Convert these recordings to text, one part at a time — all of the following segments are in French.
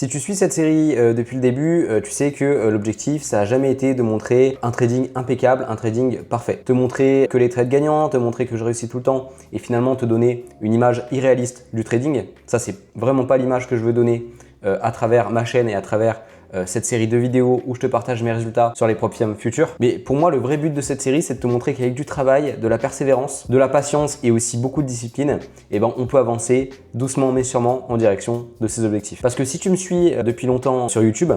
Si tu suis cette série depuis le début, tu sais que l'objectif, ça n'a jamais été de montrer un trading impeccable, un trading parfait. Te montrer que les trades gagnants, te montrer que je réussis tout le temps et finalement te donner une image irréaliste du trading. Ça, c'est vraiment pas l'image que je veux donner à travers ma chaîne et à travers cette série de vidéos où je te partage mes résultats sur les prop firmes futures. Mais pour moi, le vrai but de cette série, c'est de te montrer qu'avec du travail, de la persévérance, de la patience et aussi beaucoup de discipline, eh ben, on peut avancer doucement mais sûrement en direction de ces objectifs. Parce que si tu me suis depuis longtemps sur YouTube,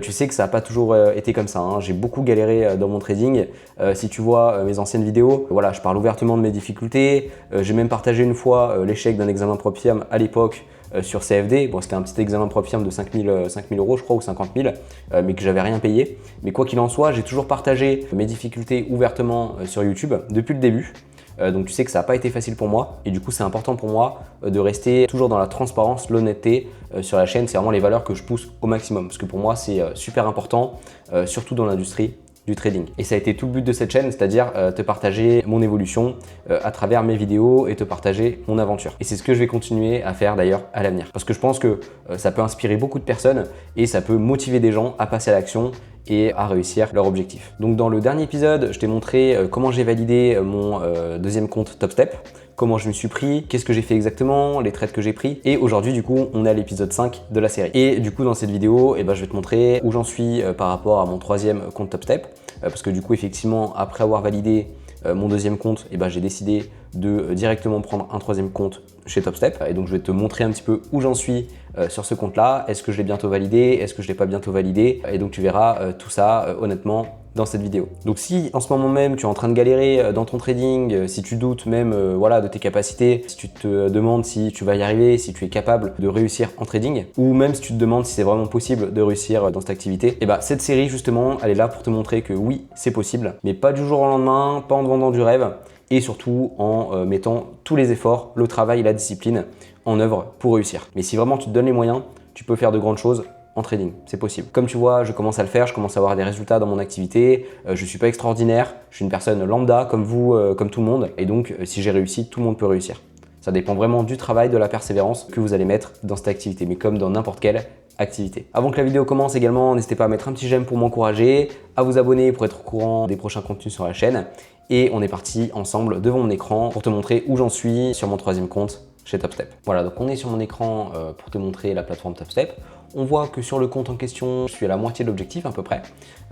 tu sais que ça n'a pas toujours été comme ça, hein. J'ai beaucoup galéré dans mon trading. Si tu vois mes anciennes vidéos, voilà, je parle ouvertement de mes difficultés. J'ai même partagé une fois l'échec d'un examen prop firme à l'époque sur CFD. Bon, c'était un petit examen prop firme de 5 000 € je crois, ou 50 000, mais que j'avais rien payé. Mais quoi qu'il en soit, j'ai toujours partagé mes difficultés ouvertement sur YouTube depuis le début. Donc tu sais que ça n'a pas été facile pour moi et du coup c'est important pour moi de rester toujours dans la transparence, l'honnêteté sur la chaîne. C'est vraiment les valeurs que je pousse au maximum parce que pour moi c'est super important, surtout dans l'industrie du trading. Et ça a été tout le but de cette chaîne, c'est-à-dire te partager mon évolution à travers mes vidéos et te partager mon aventure. Et c'est ce que je vais continuer à faire d'ailleurs à l'avenir. Parce que je pense que ça peut inspirer beaucoup de personnes et ça peut motiver des gens à passer à l'action et à réussir leur objectif. Donc dans le dernier épisode, je t'ai montré comment j'ai validé mon deuxième compte TopStep, comment je me suis pris, qu'est-ce que j'ai fait exactement, les trades que j'ai pris. Et aujourd'hui, du coup, on est à l'épisode 5 de la série. Et du coup, dans cette vidéo, je vais te montrer où j'en suis par rapport à mon troisième compte TopStep. Parce que du coup, effectivement, après avoir validé mon deuxième compte, j'ai décidé de directement prendre un troisième compte chez TopStep. Et donc, je vais te montrer un petit peu où j'en suis sur ce compte-là. Est-ce que je l'ai bientôt validé? Est-ce que je l'ai pas bientôt validé? Et donc, tu verras tout ça honnêtement dans cette vidéo. Donc, si en ce moment même, tu es en train de galérer dans ton trading, si tu doutes même voilà, de tes capacités, si tu te demandes si tu vas y arriver, si tu es capable de réussir en trading, ou même si tu te demandes si c'est vraiment possible de réussir dans cette activité, cette série, justement, elle est là pour te montrer que oui, c'est possible, mais pas du jour au lendemain, pas en te vendant du rêve, et surtout en mettant tous les efforts, le travail et la discipline en œuvre pour réussir. Mais si vraiment tu te donnes les moyens, tu peux faire de grandes choses en trading, c'est possible. Comme tu vois, je commence à le faire, je commence à avoir des résultats dans mon activité, je suis pas extraordinaire, je suis une personne lambda comme vous, comme tout le monde, et donc si j'ai réussi, tout le monde peut réussir. Ça dépend vraiment du travail, de la persévérance que vous allez mettre dans cette activité, mais comme dans n'importe quelle activité. Avant que la vidéo commence également, n'hésitez pas à mettre un petit j'aime pour m'encourager, à vous abonner pour être au courant des prochains contenus sur la chaîne. Et on est parti ensemble devant mon écran pour te montrer où j'en suis sur mon troisième compte chez TopStep. Voilà, donc on est sur mon écran pour te montrer la plateforme TopStep. On voit que sur le compte en question, je suis à la moitié de l'objectif à peu près.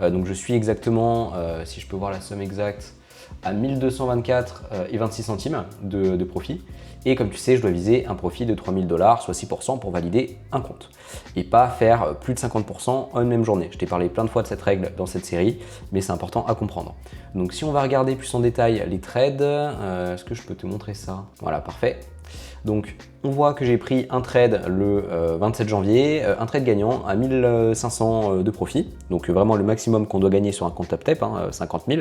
Donc je suis exactement, si je peux voir la somme exacte, à 1224,26 centimes de profit. Et comme tu sais, je dois viser un profit de 3 000 $, soit 6% pour valider un compte. Et pas faire plus de 50% en une même journée. Je t'ai parlé plein de fois de cette règle dans cette série, mais c'est important à comprendre. Donc si on va regarder plus en détail les trades, est-ce que je peux te montrer ça? Voilà, parfait. Donc on voit que j'ai pris un trade le 27 janvier, un trade gagnant à 1500 de profit. Donc vraiment le maximum qu'on doit gagner sur un compte TopStep, 50 000,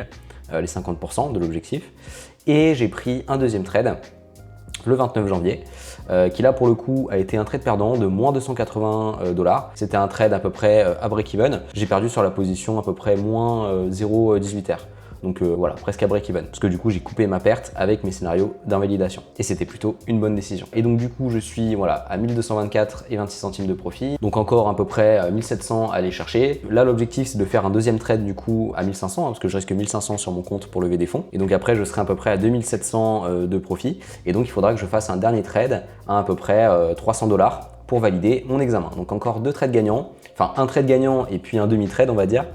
les 50% de l'objectif. Et j'ai pris un deuxième trade le 29 janvier, qui là pour le coup a été un trade perdant de moins 280 $. C'était un trade à peu près à break-even. J'ai perdu sur la position à peu près moins 0,18 R. Donc voilà, presque à break-even. Parce que du coup, j'ai coupé ma perte avec mes scénarios d'invalidation. Et c'était plutôt une bonne décision. Et donc du coup, je suis voilà, à 1224,26 centimes de profit. Donc encore à peu près 1700 à aller chercher. Là, l'objectif, c'est de faire un deuxième trade du coup à 1500, parce que je risque 1500 sur mon compte pour lever des fonds. Et donc après, je serai à peu près à 2700 de profit. Et donc, il faudra que je fasse un dernier trade à peu près 300 $ pour valider mon examen. Donc encore deux trades gagnants, enfin un trade gagnant et puis un demi-trade on va dire,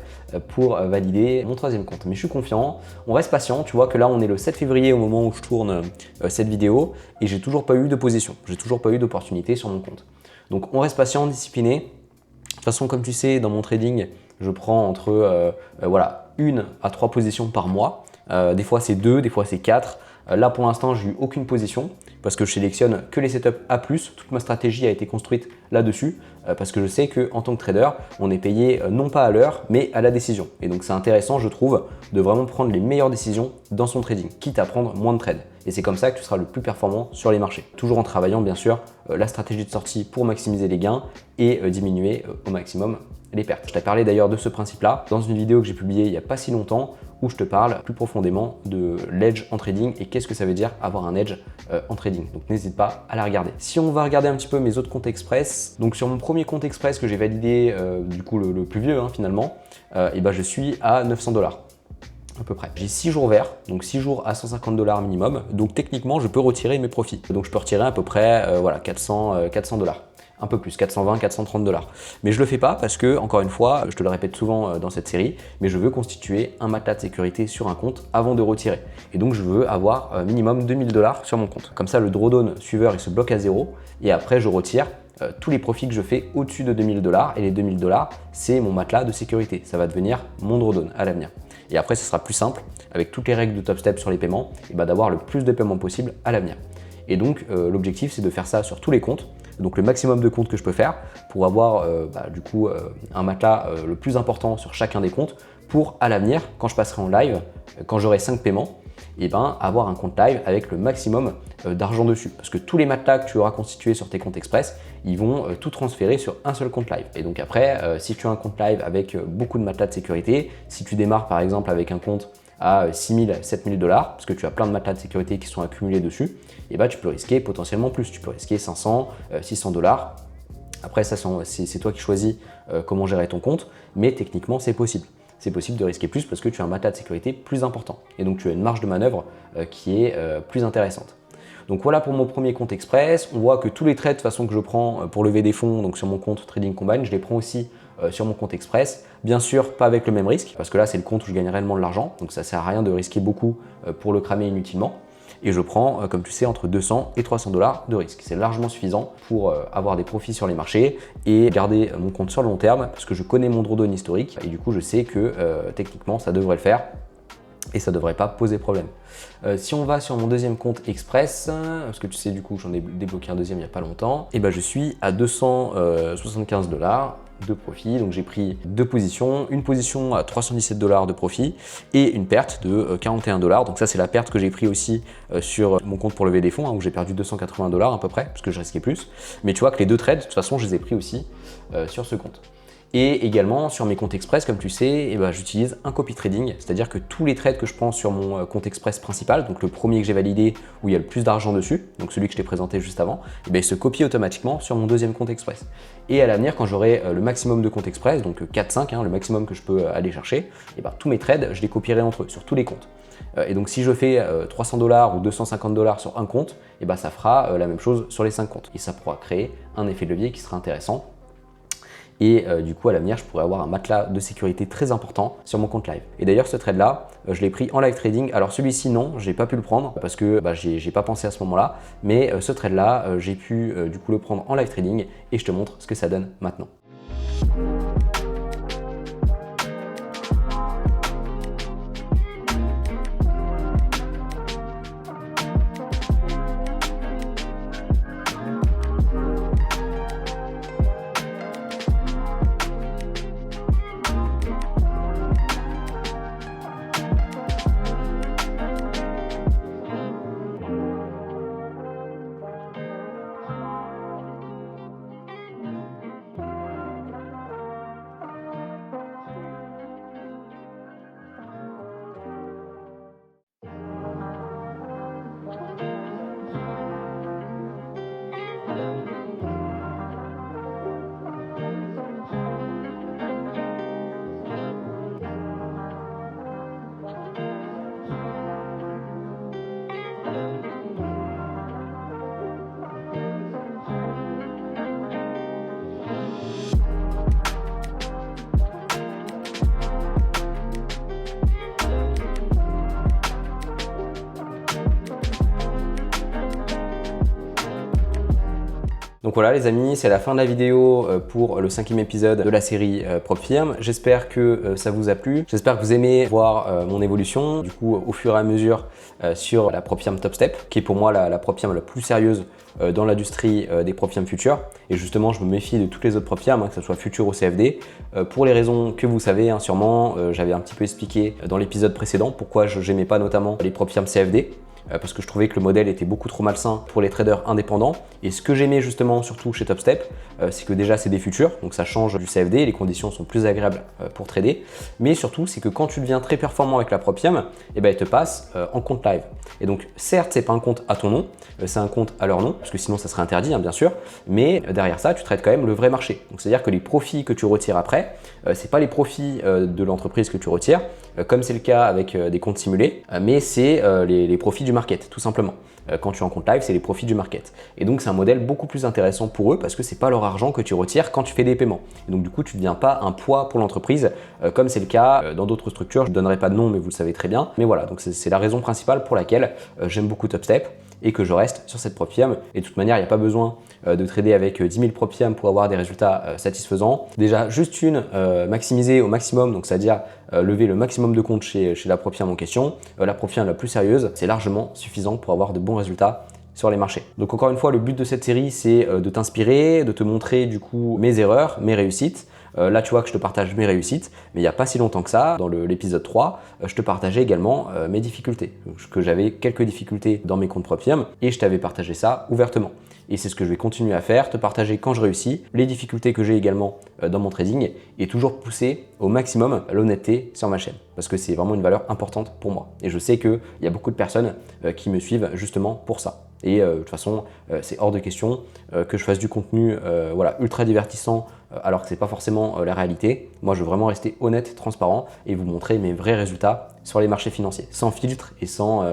pour valider mon troisième compte. Mais je suis confiant, on reste patient, tu vois que là on est le 7 février au moment où je tourne cette vidéo et j'ai toujours pas eu de position, j'ai toujours pas eu d'opportunité sur mon compte. Donc on reste patient, discipliné. De toute façon comme tu sais dans mon trading, je prends entre voilà, 1 à 3 positions par mois. Des fois c'est 2, des fois c'est 4. Là pour l'instant j'ai eu aucune position parce que je sélectionne que les setups A+, toute ma stratégie a été construite là-dessus parce que je sais qu'en tant que trader, on est payé non pas à l'heure mais à la décision. Et donc c'est intéressant je trouve de vraiment prendre les meilleures décisions dans son trading, quitte à prendre moins de trades. Et c'est comme ça que tu seras le plus performant sur les marchés. Toujours en travaillant bien sûr la stratégie de sortie pour maximiser les gains et diminuer au maximum les pertes. Je t'ai parlé d'ailleurs de ce principe-là dans une vidéo que j'ai publiée il n'y a pas si longtemps où je te parle plus profondément de l'edge en trading et qu'est-ce que ça veut dire avoir un edge en trading. Donc n'hésite pas à la regarder. Si on va regarder un petit peu mes autres comptes express, donc sur mon premier compte express que j'ai validé, du coup le plus vieux finalement, et ben je suis à 900 $. À peu près. J'ai 6 jours verts, donc 6 jours à 150 $ minimum. Donc techniquement, je peux retirer mes profits. Donc je peux retirer à peu près voilà, 400 $. Un peu plus, 420, 430 $. Mais je le fais pas parce que, encore une fois, je te le répète souvent dans cette série, mais je veux constituer un matelas de sécurité sur un compte avant de retirer. Et donc je veux avoir minimum 2000 $ sur mon compte. Comme ça, le drawdown suiveur, il se bloque à 0 et après je retire tous les profits que je fais au-dessus de 2000 $ et les 2000 $, c'est mon matelas de sécurité. Ça va devenir mon drawdown à l'avenir. Et après, ce sera plus simple, avec toutes les règles de Top Step sur les paiements, et bah, d'avoir le plus de paiements possible à l'avenir. Et donc, l'objectif, c'est de faire ça sur tous les comptes, donc le maximum de comptes que je peux faire pour avoir du coup un matelas le plus important sur chacun des comptes pour à l'avenir, quand je passerai en live, quand j'aurai 5 paiements, et ben, avoir un compte live avec le maximum d'argent dessus. Parce que tous les matelas que tu auras constitués sur tes comptes express, ils vont tout transférer sur un seul compte live. Et donc après, si tu as un compte live avec beaucoup de matelas de sécurité, si tu démarres par exemple avec un compte à 6 000, 7 000 $, parce que tu as plein de matelas de sécurité qui sont accumulés dessus, et ben, tu peux risquer potentiellement plus. Tu peux risquer 500, 600 $. Après, ça, c'est toi qui choisis comment gérer ton compte, mais techniquement, c'est possible. C'est possible de risquer plus parce que tu as un matelas de sécurité plus important. Et donc, tu as une marge de manœuvre qui est plus intéressante. Donc voilà pour mon premier compte express. On voit que tous les trades de toute façon que je prends pour lever des fonds, donc sur mon compte Trading Combine, je les prends aussi sur mon compte express. Bien sûr, pas avec le même risque, parce que là, c'est le compte où je gagne réellement de l'argent. Donc ça ne sert à rien de risquer beaucoup pour le cramer inutilement. Et je prends, comme tu sais, entre 200 et 300 $ de risque. C'est largement suffisant pour avoir des profits sur les marchés et garder mon compte sur le long terme, parce que je connais mon drawdown historique et du coup, je sais que techniquement, ça devrait le faire. Et ça ne devrait pas poser problème. Si on va sur mon deuxième compte express, parce que tu sais du coup j'en ai débloqué un deuxième il n'y a pas longtemps, et ben je suis à 275 $ de profit. Donc j'ai pris deux positions, une position à 317 $ de profit et une perte de 41 $. Donc ça c'est la perte que j'ai pris aussi sur mon compte pour lever des fonds, où j'ai perdu 280 $ à peu près, parce que je risquais plus. Mais tu vois que les deux trades, de toute façon je les ai pris aussi sur ce compte. Et également sur mes comptes express, comme tu sais, j'utilise un copy trading, c'est-à-dire que tous les trades que je prends sur mon compte express principal, donc le premier que j'ai validé où il y a le plus d'argent dessus, donc celui que je t'ai présenté juste avant, il se copie automatiquement sur mon deuxième compte express. Et à l'avenir, quand j'aurai le maximum de comptes express, donc 4-5, le maximum que je peux aller chercher, tous mes trades, je les copierai entre eux, sur tous les comptes. Et donc si je fais 300 $ ou 250 $ sur un compte, ça fera la même chose sur les 5 comptes. Et ça pourra créer un effet de levier qui sera intéressant. Et du coup, à l'avenir, je pourrais avoir un matelas de sécurité très important sur mon compte live. Et d'ailleurs, ce trade-là, je l'ai pris en live trading. Alors celui-ci, non, j'ai pas pu le prendre parce que j'ai pas pensé à ce moment-là. Mais ce trade-là, j'ai pu du coup le prendre en live trading et je te montre ce que ça donne maintenant. Donc voilà les amis, c'est la fin de la vidéo pour le 5e épisode de la série PropFirm. J'espère que ça vous a plu, j'espère que vous aimez voir mon évolution, du coup au fur et à mesure sur la PropFirm Top Step, qui est pour moi la PropFirm la plus sérieuse dans l'industrie des PropFirm futures. Et justement, je me méfie de toutes les autres PropFirm, que ce soit future ou CFD, pour les raisons que vous savez sûrement. J'avais un petit peu expliqué dans l'épisode précédent pourquoi je n'aimais pas notamment les PropFirm CFD. parce que je trouvais que le modèle était beaucoup trop malsain pour les traders indépendants. Et ce que j'aimais justement surtout chez TopStep, c'est que déjà c'est des futurs, donc ça change du CFD, les conditions sont plus agréables pour trader. Mais surtout, c'est que quand tu deviens très performant avec la Propium, et ben, elle te passe en compte live. Et donc certes, c'est pas un compte à ton nom, c'est un compte à leur nom, parce que sinon ça serait interdit, hein, bien sûr. Mais derrière ça, tu traites quand même le vrai marché. Donc c'est-à-dire que les profits que tu retires après, c'est pas les profits de l'entreprise que tu retires, comme c'est le cas avec des comptes simulés, mais c'est les profits du market, tout simplement. Quand tu es en compte live, c'est les profits du market. Et donc, c'est un modèle beaucoup plus intéressant pour eux parce que c'est pas leur argent que tu retires quand tu fais des paiements. Et donc, du coup, tu ne deviens pas un poids pour l'entreprise, comme c'est le cas dans d'autres structures. Je ne donnerai pas de nom, mais vous le savez très bien. Mais voilà, donc c'est la raison principale pour laquelle j'aime beaucoup TopStep et que je reste sur cette Propium. Et de toute manière, il n'y a pas besoin de trader avec 10 000 Propium pour avoir des résultats satisfaisants. Déjà, juste une, maximiser au maximum, donc c'est-à-dire lever le maximum de comptes chez la Propium en question. La Propium la plus sérieuse, c'est largement suffisant pour avoir de bons résultats sur les marchés. Donc encore une fois, le but de cette série, c'est de t'inspirer, de te montrer du coup mes erreurs, mes réussites. Là, tu vois que je te partage mes réussites, mais il n'y a pas si longtemps que ça, dans l'épisode 3, je te partageais également mes difficultés. Donc, que j'avais quelques difficultés dans mes comptes Propium et je t'avais partagé ça ouvertement. Et c'est ce que je vais continuer à faire, te partager quand je réussis, les difficultés que j'ai également dans mon trading et toujours pousser au maximum l'honnêteté sur ma chaîne. Parce que c'est vraiment une valeur importante pour moi. Et je sais qu'il y a beaucoup de personnes qui me suivent justement pour ça. Et de toute façon, c'est hors de question que je fasse du contenu voilà, ultra divertissant alors que c'est pas forcément la réalité. Moi, je veux vraiment rester honnête, transparent et vous montrer mes vrais résultats sur les marchés financiers, sans filtre et sans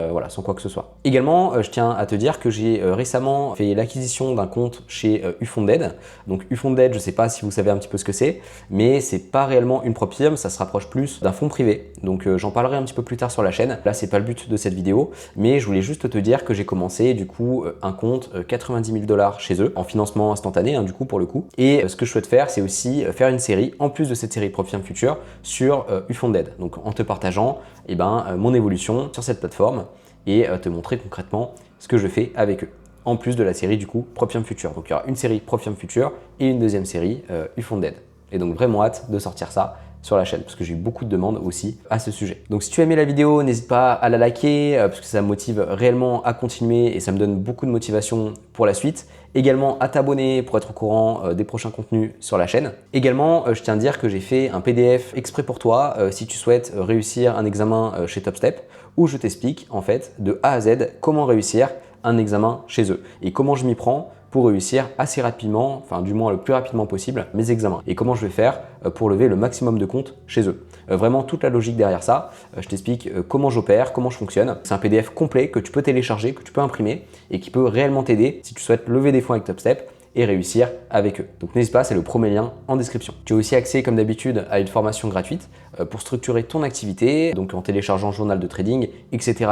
quoi que ce soit. Également, je tiens à te dire que j'ai récemment fait l'acquisition d'un compte chez Ufonded. Donc Ufonded, je ne sais pas si vous savez un petit peu ce que c'est, mais c'est pas réellement une Propium, ça se rapproche plus d'un fonds privé. Donc j'en parlerai un petit peu plus tard sur la chaîne. Là, c'est pas le but de cette vidéo, mais je voulais juste te dire que j'ai commencé du coup un compte 90 000 $ chez eux en financement instantané, hein, du coup pour le coup. Et ce que je souhaite faire, c'est aussi faire une série en plus de cette série Propium Future sur Ufonded. Donc en te partageant mon évolution sur cette plateforme et te montrer concrètement ce que je fais avec eux. En plus de la série du coup Propium Future. Donc il y aura une série Propium Future et une deuxième série Ufonded. Et donc vraiment hâte de sortir ça sur la chaîne parce que j'ai eu beaucoup de demandes aussi à ce sujet. Donc si tu as aimé la vidéo, n'hésite pas à la liker parce que ça me motive réellement à continuer et ça me donne beaucoup de motivation pour la suite. Également à t'abonner pour être au courant des prochains contenus sur la chaîne. Également, je tiens à dire que j'ai fait un PDF exprès pour toi si tu souhaites réussir un examen chez TopStep où je t'explique en fait de A à Z comment réussir un examen chez eux et comment je m'y prends pour réussir assez rapidement, enfin du moins le plus rapidement possible, mes examens. Et comment je vais faire pour lever le maximum de comptes chez eux. Vraiment toute la logique derrière ça, je t'explique comment j'opère, comment je fonctionne. C'est un PDF complet que tu peux télécharger, que tu peux imprimer et qui peut réellement t'aider si tu souhaites lever des fonds avec TopStep et réussir avec eux. Donc n'hésite pas, c'est le premier lien en description. Tu as aussi accès comme d'habitude à une formation gratuite pour structurer ton activité, donc en téléchargeant journal de trading, etc.,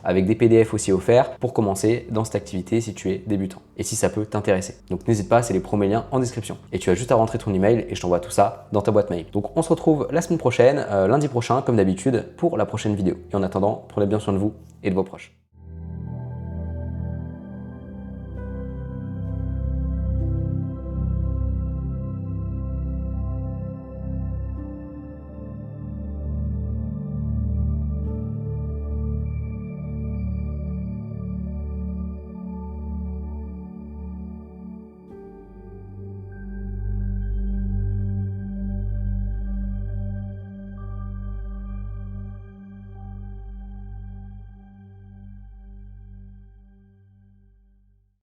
avec des PDF aussi offerts pour commencer dans cette activité si tu es débutant et si ça peut t'intéresser. Donc n'hésite pas, c'est les premiers liens en description. Et tu as juste à rentrer ton email et je t'envoie tout ça dans ta boîte mail. Donc on se retrouve la semaine prochaine, lundi prochain comme d'habitude pour la prochaine vidéo. Et en attendant, prenez bien soin de vous et de vos proches.